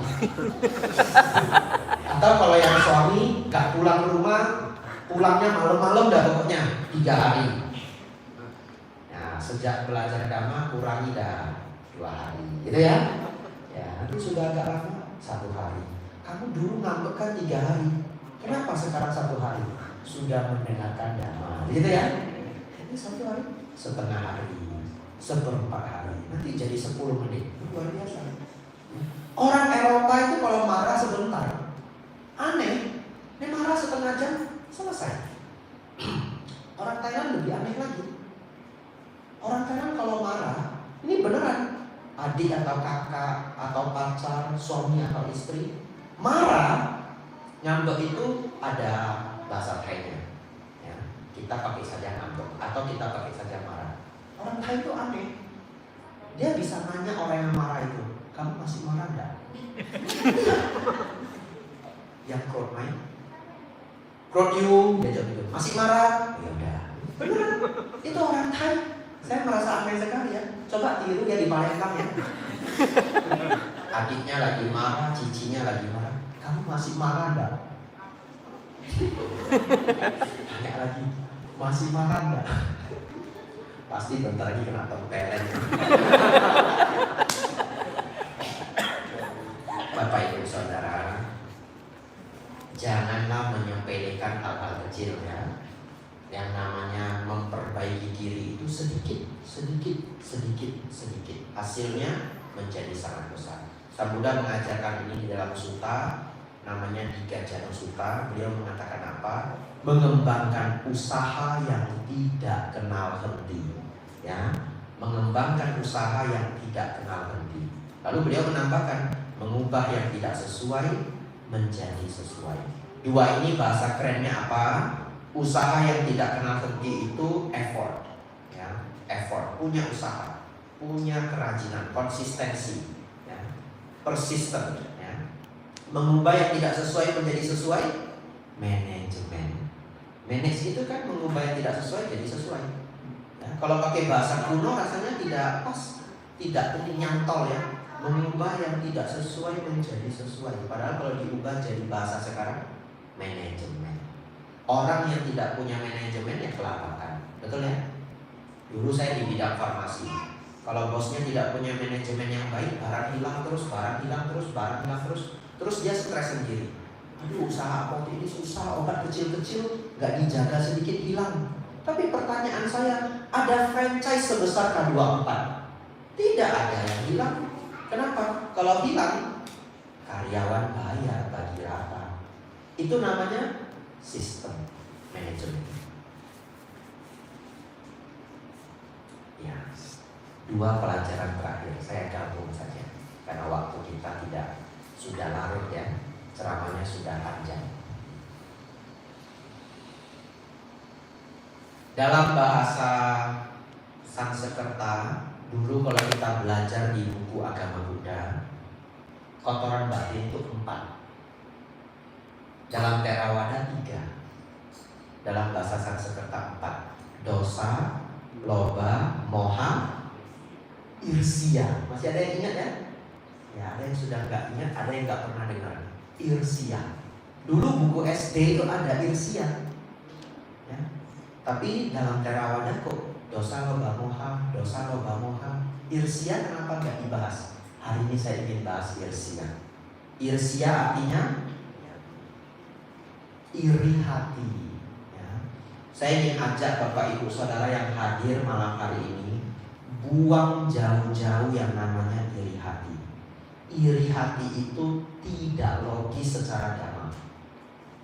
Atau kalau yang suami gak pulang rumah, pulangnya malam-malam dah pokoknya 3 hari. Nah sejak belajar agama kurangi dah 2 hari. Gitu ya. Ya nanti sudah agak lama 1 hari. Kamu dulu ngambek kan 3 hari. Kenapa sekarang 1 hari? Sudah mendengarkan dhamma. Gitu ya. Ini 1 hari, setengah hari, 1/4 hari, nanti jadi 10 menit. Luar biasa. Orang Eropa itu kalau marah sebentar, aneh. Ini marah setengah jam selesai. Orang Thailand lebih aneh lagi. Orang Thailand kalau marah, ini beneran, adik atau kakak atau pacar, suami atau istri marah, ngambek itu ada bahasa Thainya. Ya, kita pakai saja ngambek atau kita pakai saja marah. Orang Thai itu aneh. Dia bisa nanya orang yang marah itu, kamu masih marah enggak? Yang crowd main, crowd you, dia jawab gitu, masih marah? Ya udah, beneran. Itu orang Thai. Saya merasa aneh sekali ya. Coba tiru ya di Palembang ya. Adiknya lagi marah, cicinya lagi marah. Kamu masih marah enggak? Tanya lagi, masih marah enggak? Pasti bentar lagi kena tempelen. Bapak Ibu Saudara, janganlah menyepelekan hal-hal kecil ya. Yang namanya memperbaiki diri itu sedikit. Hasilnya menjadi sangat besar. Sang Buddha mengajarkan ini di dalam sutta, namanya Digajana Sutta. Beliau mengatakan apa? Mengembangkan usaha yang tidak kenal henti. Ya, mengembangkan usaha yang tidak kenal henti. Lalu beliau menambahkan, mengubah yang tidak sesuai menjadi sesuai. 2 ini bahasa kerennya apa? Usaha yang tidak kenal henti itu effort. Ya, effort, punya usaha, punya kerajinan, konsistensi, ya, persisten. Ya. Mengubah yang tidak sesuai menjadi sesuai, manajemen. Manage itu kan mengubah yang tidak sesuai jadi sesuai. Ya, kalau pakai bahasa kuno rasanya tidak pas, tidak nyantol ya. Mengubah yang tidak sesuai menjadi sesuai. Padahal kalau diubah jadi bahasa sekarang, manajemen. Orang yang tidak punya manajemen ya kelabakan. Betul ya? Dulu saya di bidang farmasi. Kalau bosnya tidak punya manajemen yang baik, barang hilang terus, terus dia stres sendiri. Aduh, usaha apotek ini susah, obat kecil-kecil gak dijaga sedikit hilang. Tapi pertanyaan saya, ada franchise sebesar K24? Tidak ada yang hilang. Kenapa? Kalau hilang, karyawan bayar bagi rata. Itu namanya sistem manajemen. Ya, 2 pelajaran terakhir saya gabung saja karena waktu kita tidak sudah larut ya, ceramahnya sudah panjang. Dalam bahasa Sanskerta, dulu kalau kita belajar di buku agama Buddha, kotoran batin itu 4. Dalam Theravada 3. Dalam bahasa Sanskerta 4. Dosa, loba, moha, irsia. Masih ada yang ingat ya? Ya ada yang sudah nggak ingat, ada yang nggak pernah dengar. Irsia. Dulu buku SD itu ada irsia. Ya. Tapi dalam Theravada kok dosa, loba, moha, irsia kenapa nggak dibahas? Hari ini saya ingin bahas irsia. Irsia artinya iri hati. Ya. Saya ingin ajak Bapak Ibu Saudara yang hadir malam hari ini, buang jauh-jauh yang namanya iri hati. Iri hati itu tidak logis secara dharma.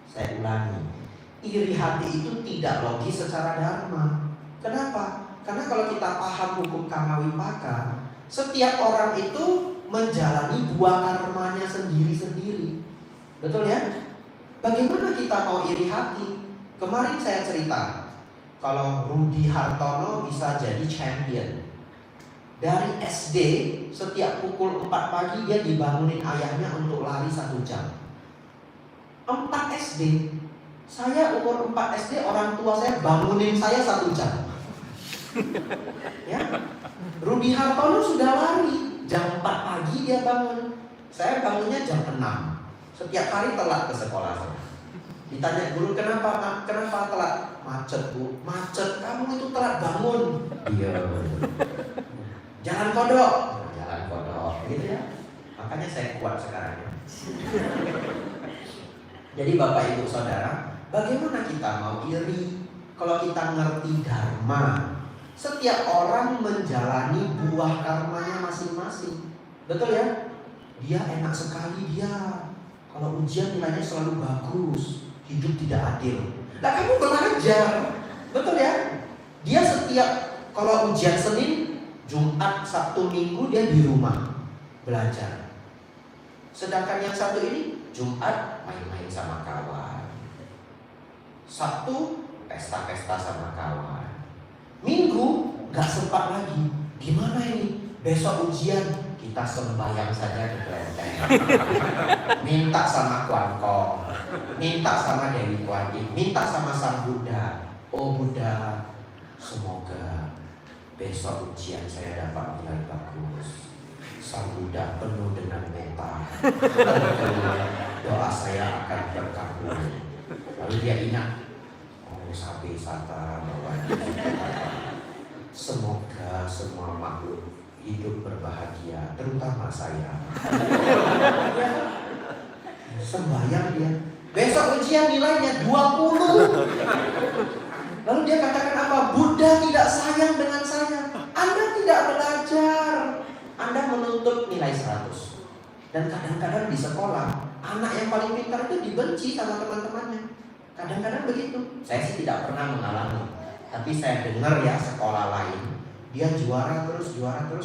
Saya ulangi, iri hati itu tidak logis secara dharma. Kenapa? Karena kalau kita paham hukum karma wipaka, setiap orang itu menjalani 2 karmanya sendiri-sendiri. Betul ya? Bagaimana kita mau iri hati? Kemarin saya cerita, kalau Rudi Hartono bisa jadi champion. Dari SD, setiap pukul 4 pagi dia dibangunin ayahnya untuk lari 1 jam. 4 SD. Saya umur 4 SD, orang tua saya bangunin saya 1 jam. Ya, Rudi Hartono sudah lari. Jam 4 pagi dia bangun. Saya bangunnya jam 6. Setiap hari telat ke sekolah saya. Ditanya guru, kenapa telat? Macet bu. Macet, kamu itu telat bangun. Iya. Jalan kodok, gitu ya. Makanya saya kuat sekarang ya. Jadi Bapak Ibu Saudara, bagaimana kita mau iri kalau kita ngerti dharma? Setiap orang menjalani buah karmanya masing-masing. Betul ya? Dia enak sekali dia. Kalau ujian nilainya selalu bagus, hidup tidak adil. Lah kamu belajar, betul ya? Dia setiap kalau ujian Senin, Jumat, Sabtu, Minggu dia di rumah belajar. Sedangkan yang satu ini Jumat main-main sama kawan, Sabtu pesta-pesta sama kawan, Minggu gak sempat lagi. Gimana ini? Besok ujian, kita sembahyang saja ke kelenteng. Minta sama Kuan Kong, minta sama Dewi Kuan Yin, minta sama Sang Buddha. Oh Buddha, semoga besok ujian saya dapat nilai bagus. Sang Buddha penuh dengan meta. Doa saya akan terkabul. Lalu dia ingat, oh sabi sata bahwa semoga semua makhluk hidup berbahagia, terutama saya. Sembahyang dia. Besok ujian nilainya 20. Lalu dia katakan apa? Buddha tidak sayang dengan saya. Anda tidak belajar. Anda menuntut nilai 100. Dan kadang-kadang di sekolah, anak yang paling pintar itu dibenci sama teman-temannya. Kadang-kadang begitu. Saya sih tidak pernah mengalami. Tapi saya dengar ya sekolah lain, dia juara terus,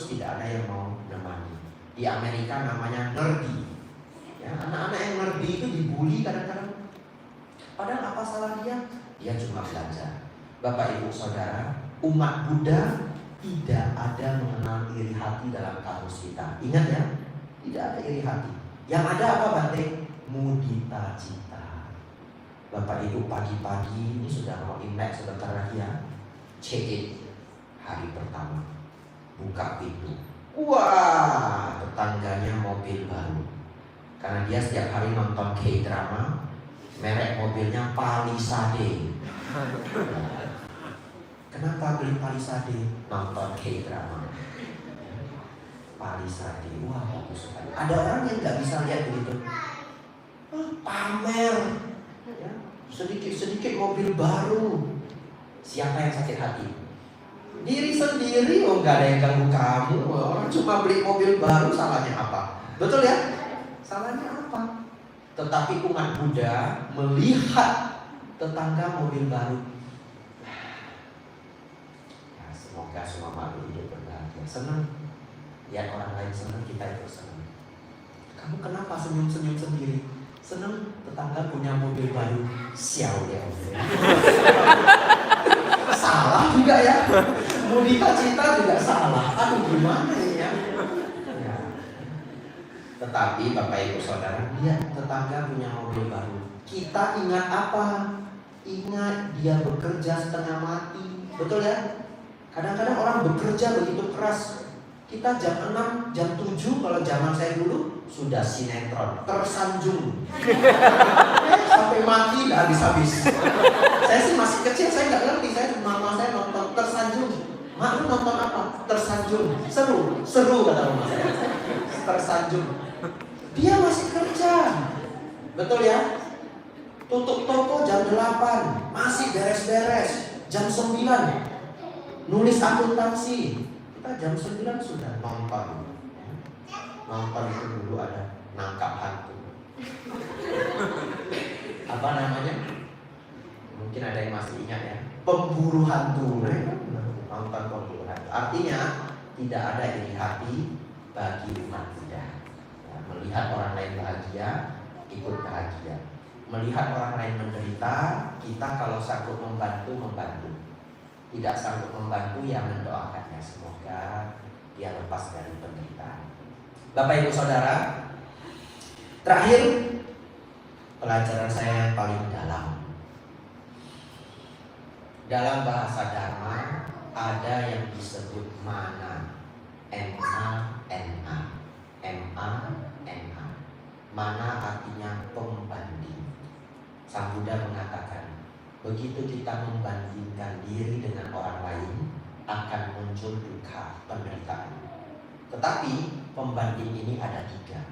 tidak ada yang mau nemani. Di Amerika namanya nerdy. Ya, anak-anak yang nerdy itu dibully kadang-kadang. Padahal apa salah dia? Dia cuma belajar. Bapak Ibu Saudara, umat Buddha tidak ada mengenal iri hati dalam kamus kita. Ingat ya, tidak ada iri hati. Yang ada apa Bante? Mudita cita. Bapak Ibu pagi-pagi ini sudah mau Imlek sebentar lagi ya. Check it. Hari pertama buka pintu, wah tetangganya mobil baru. Karena dia setiap hari nonton K-drama, merek mobilnya Palisade. Kenapa beli Palisade? Nonton K-drama Palisade, wah bagus sekali. Ada orang yang nggak bisa lihat begitu, pamer ya, sedikit mobil baru. Siapa yang sakit hati? Diri sendiri. Oh nggak ada yang ganggu kamu. Orang cuma beli mobil baru, salahnya apa? Betul ya? Salahnya apa? Tetapi umat Buddha melihat tetangga mobil baru, ya, semoga semua makhluk hidup berbahagia. Senang lihat orang lain senang, kita ikut senang. Kamu kenapa senyum-senyum sendiri? Senang tetangga punya mobil baru. Sial ya. Salah juga ya. Mudita cita juga salah. Aduh gimana ya? Ya. Tetapi Bapak Ibu Saudara, lihat tetangga punya mobil baru. Kita ingat apa? Ingat dia bekerja setengah mati. Betul ya? Kadang-kadang orang bekerja begitu keras. Kita jam 6, jam 7 kalau zaman saya dulu sudah sinetron, tersanjung. Sampai mati dah habis-habis. Saya sih masih kecil, saya nggak ngerti. Mama saya nonton tersanjung. Mak lu nonton apa? Tersanjung. Seru kata mama saya. Tersanjung. Dia masih kerja. Betul ya? Tutup toko jam 8, masih beres-beres. Jam 9 nulis akuntansi. Kita jam 9 sudah nonton. Nonton itu dulu ada nangkap hantu. Apa namanya? Mungkin ada yang masih ingat ya. Pemburu hantu. Nonton pemburu hantu. Artinya tidak ada iri hati bagi umat Buddha. Ya, melihat orang lain bahagia, ikut bahagia. Melihat orang lain menderita, kita kalau sanggup membantu. tidak sanggup membantu, ya mendoakannya semoga dia lepas dari penderitaan. Bapak Ibu Saudara, terakhir pelajaran saya yang paling dalam. Dalam bahasa Dharma ada yang disebut mana, M-A-N-A. M-A-N-A. Mana artinya pembanding. Sang Buddha mengatakan, begitu kita membandingkan diri dengan orang lain, akan muncul duka, penderitaan. Tetapi pembanding ini ada 3.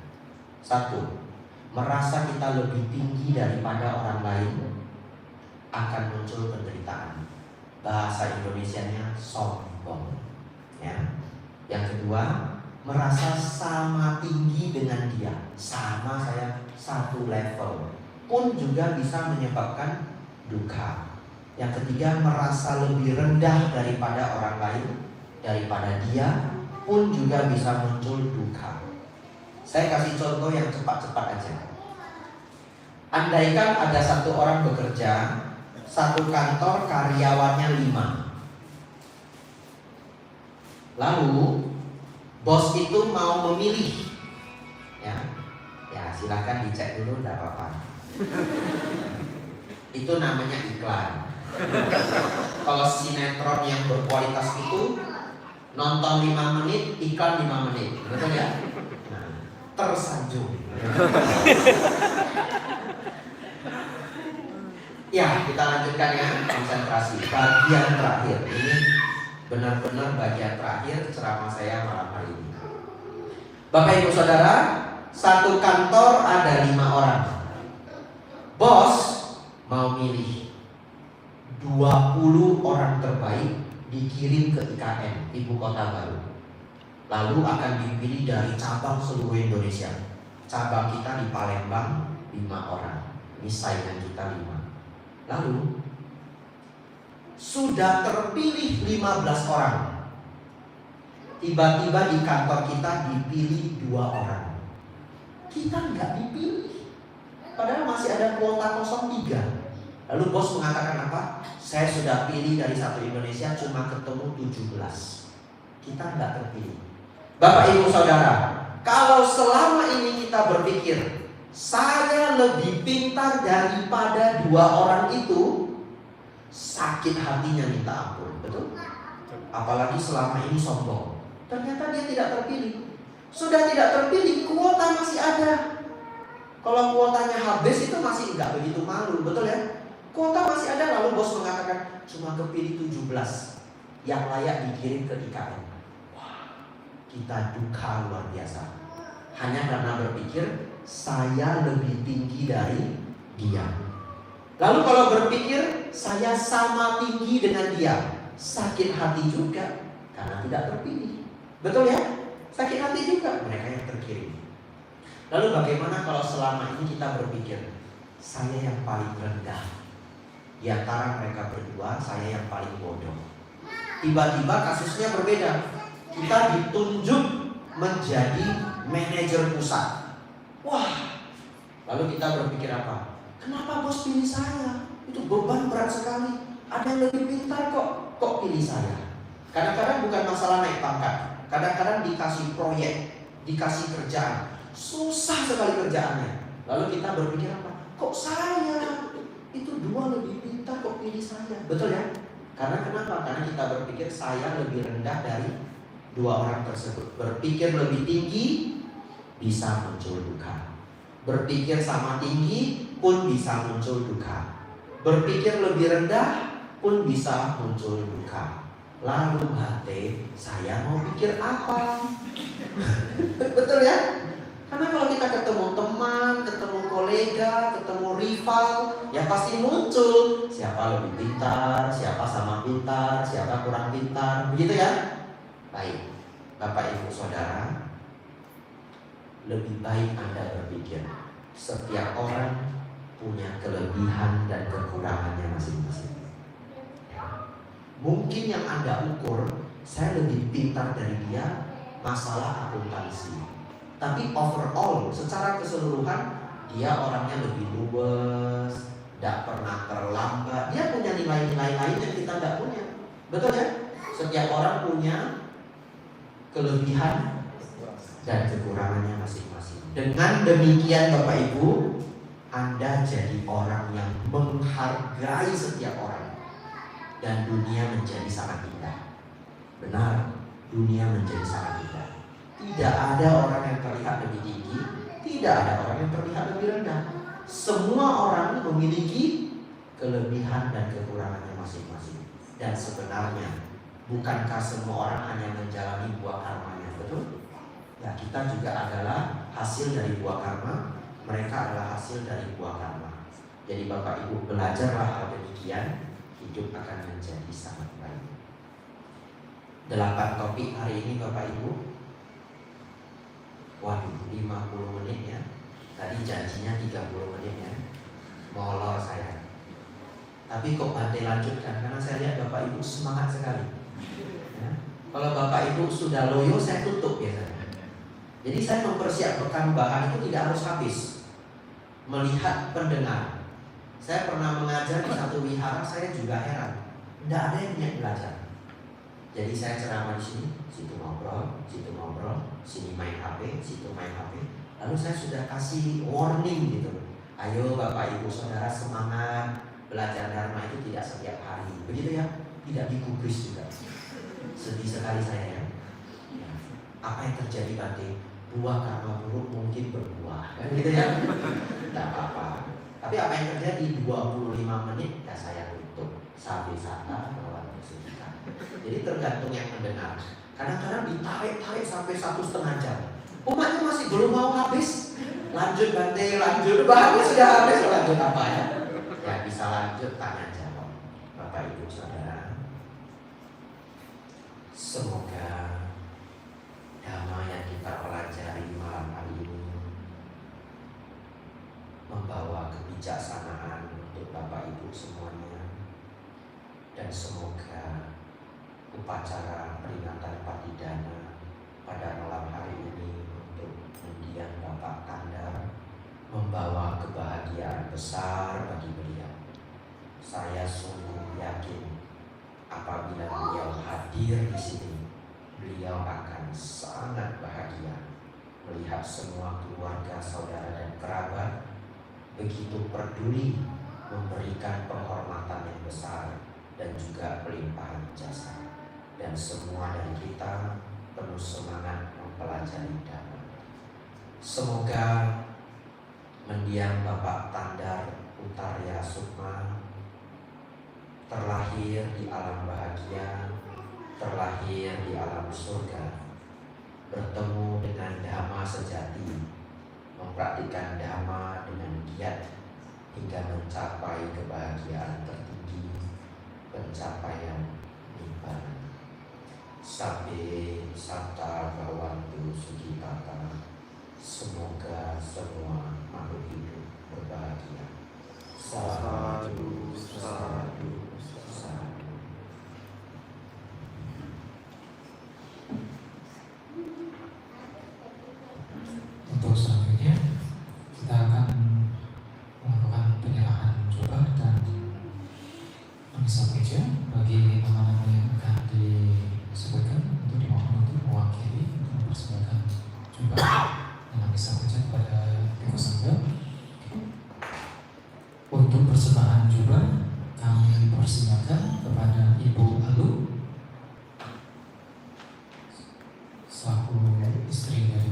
1, merasa kita lebih tinggi daripada orang lain, akan muncul penderitaan. Bahasa Indonesianya sombong. Ya. Yang kedua, merasa sama tinggi dengan dia, sama saya satu level, pun juga bisa menyebabkan duka. Yang ketiga, merasa lebih rendah daripada orang lain, daripada dia, pun juga bisa muncul duka. Saya kasih contoh yang cepat-cepat aja. Andaikan ada satu orang bekerja, satu kantor karyawannya 5. Lalu bos itu mau memilih, ya silahkan dicek dulu, tidak apa-apa. Itu namanya iklan. Kalau sinetron yang berkualitas itu nonton 5 menit, iklan 5 menit, betul ya? Nah, tersanjung. Ya, kita lanjutkan ya, konsentrasi. Bagian terakhir, ini benar-benar bagian terakhir ceramah saya malam hari ini. Bapak Ibu Saudara, satu kantor ada 5 orang. Bos mau milih 20 orang terbaik dikirim ke IKN, Ibu Kota Baru. Lalu akan dipilih dari cabang seluruh Indonesia. Cabang kita di Palembang 5 orang. Ini saingan kita 5. Lalu sudah terpilih 15 orang. Tiba-tiba di kantor kita dipilih 2 orang. Kita nggak dipilih, padahal masih ada kuota kosong 3. Lalu bos mengatakan apa? Saya sudah pilih dari satu Indonesia, cuma ketemu 17. Kita nggak terpilih. Bapak Ibu Saudara, kalau selama ini kita berpikir saya lebih pintar daripada 2 orang itu, sakit hatinya minta ampun, betul? Apalagi selama ini sombong. Ternyata dia tidak terpilih. Sudah tidak terpilih, kuota masih ada. Kalau kuotanya habis itu masih nggak begitu malu, betul ya? Kuota masih ada, lalu bos mengatakan cuma kepilih 17 yang layak dikirim ke IKN. Wah, kita duka luar biasa. Hanya karena berpikir saya lebih tinggi dari dia. Lalu kalau berpikir saya sama tinggi dengan dia, sakit hati juga karena tidak terpilih. Betul ya? Sakit hati juga mereka yang terkirim. Lalu bagaimana kalau selama ini kita berpikir saya yang paling rendah di antara mereka berdua, saya yang paling bodoh. Tiba-tiba kasusnya berbeda. Kita ditunjuk menjadi manajer pusat. Wah, lalu kita berpikir apa? Kenapa bos pilih saya? Itu beban berat sekali. Ada yang lebih pintar kok pilih saya? Kadang-kadang bukan masalah naik pangkat. Kadang-kadang dikasih proyek, dikasih kerjaan, susah sekali kerjaannya. Lalu kita berpikir apa? Kok saya? Itu 2 lebih pintar kok pilih saya? Betul ya? Karena kenapa? Karena kita berpikir saya lebih rendah dari 2 orang tersebut. Berpikir lebih tinggi bisa muncul duka. Berpikir sama tinggi pun bisa muncul duka. Berpikir lebih rendah pun bisa muncul duka. Lalu hati saya mau pikir apa? Betul ya? Karena kalau kita ketemu teman, ketemu kolega, ketemu rival, ya pasti muncul siapa lebih pintar, siapa sama pintar, siapa kurang pintar, begitu ya? Baik, Bapak Ibu Saudara, lebih baik Anda berpikir setiap orang punya kelebihan dan kekurangannya masing-masing. Mungkin yang Anda ukur, saya lebih pintar dari dia masalah akuntansi. Tapi overall, secara keseluruhan, dia orangnya lebih luwes, tidak pernah terlambat. Dia punya nilai-nilai lain yang kita tidak punya. Betul ya? Setiap orang punya kelebihan dan kekurangannya masing-masing. Dengan demikian Bapak Ibu, Anda jadi orang yang menghargai setiap orang, dan dunia menjadi sangat indah. Benar, dunia menjadi sangat indah. Tidak ada orang yang terlihat lebih tinggi, tidak ada orang yang terlihat lebih rendah. Semua orang memiliki kelebihan dan kekurangannya masing-masing. Dan sebenarnya, bukankah semua orang hanya menjalani buah karmanya, betul? Ya, kita juga adalah hasil dari buah karma. Mereka adalah hasil dari buah karma. Jadi Bapak Ibu, belajarlah hal demikian, hidup akan menjadi sangat baik. 8 topik hari ini Bapak Ibu. Waduh, 50 menit ya. Tadi janjinya 30 menit ya. Molor saya. Tapi kok Bante lanjutkan, karena saya lihat Bapak Ibu semangat sekali ya. Kalau Bapak Ibu sudah loyo, saya tutup biasanya. Jadi saya mempersiapkan bahan itu tidak harus habis. Melihat pendengar. Saya pernah mengajar di satu wihara, saya juga heran. Tidak ada yang niat belajar. Jadi saya ceramah di sini, situ ngobrol, sini main HP, situ main HP. Lalu saya sudah kasih warning gitu. Ayo Bapak Ibu Saudara semangat. Belajar Dharma itu tidak setiap hari. Begitu ya? Tidak digubris juga. Sedih sekali saya ya. Apa yang terjadi Bante? Buah karma buruk mungkin berbuah, kan gitu ya? Tidak apa-apa. Tapi apa yang terjadi? 25 menit ya saya tutup. Sabi sata lawan kesulitan. Jadi tergantung yang mendengar. Kadang-kadang ditarik-tarik sampai 1,5 jam. Umatnya masih belum mau habis. Lanjut Bante, lanjut. Bahannya sudah habis, lanjut apa ya? Ya bisa lanjut tanya jawab. Bapak Ibu Saudara, semoga dhamma yang kita pelajari malam hari ini membawa kebijaksanaan untuk Bapak Ibu semuanya. Dan semoga upacara peringatan Patidana pada malam hari ini untuk mendiang Bapak Tandar membawa kebahagiaan besar bagi beliau. Saya sungguh yakin apabila beliau hadir di sini, beliau akan sangat bahagia melihat semua keluarga, saudara dan kerabat begitu peduli memberikan penghormatan yang besar dan juga pelimpahan jasa. Dan semua dari kita penuh semangat mempelajari Dhamma. Semoga mendiang Bapak Tandar Utarya Sukma terlahir di alam bahagia, terlahir di alam surga, bertemu dengan Dhamma sejati, mempraktikkan Dhamma dengan giat hingga mencapai kebahagiaan tertinggi, pencapaian nibbana. Sabbe satta bhavantu sukhitata. Semoga semua makhluk hidup berbahagia. Sadu, sadu, sadu. Untuk selanjutnya kita akan melakukan penyerahan jubah dan pengisah meja bagi nama-nama yang akan disebutkan untuk dimohon untuk mewakili untuk mempersembahkan jubah dan pengisah meja kepada Bhikkhu Sangha. Untuk persembahan jubah kami persilakan kepada Ibu Alu selaku istri dari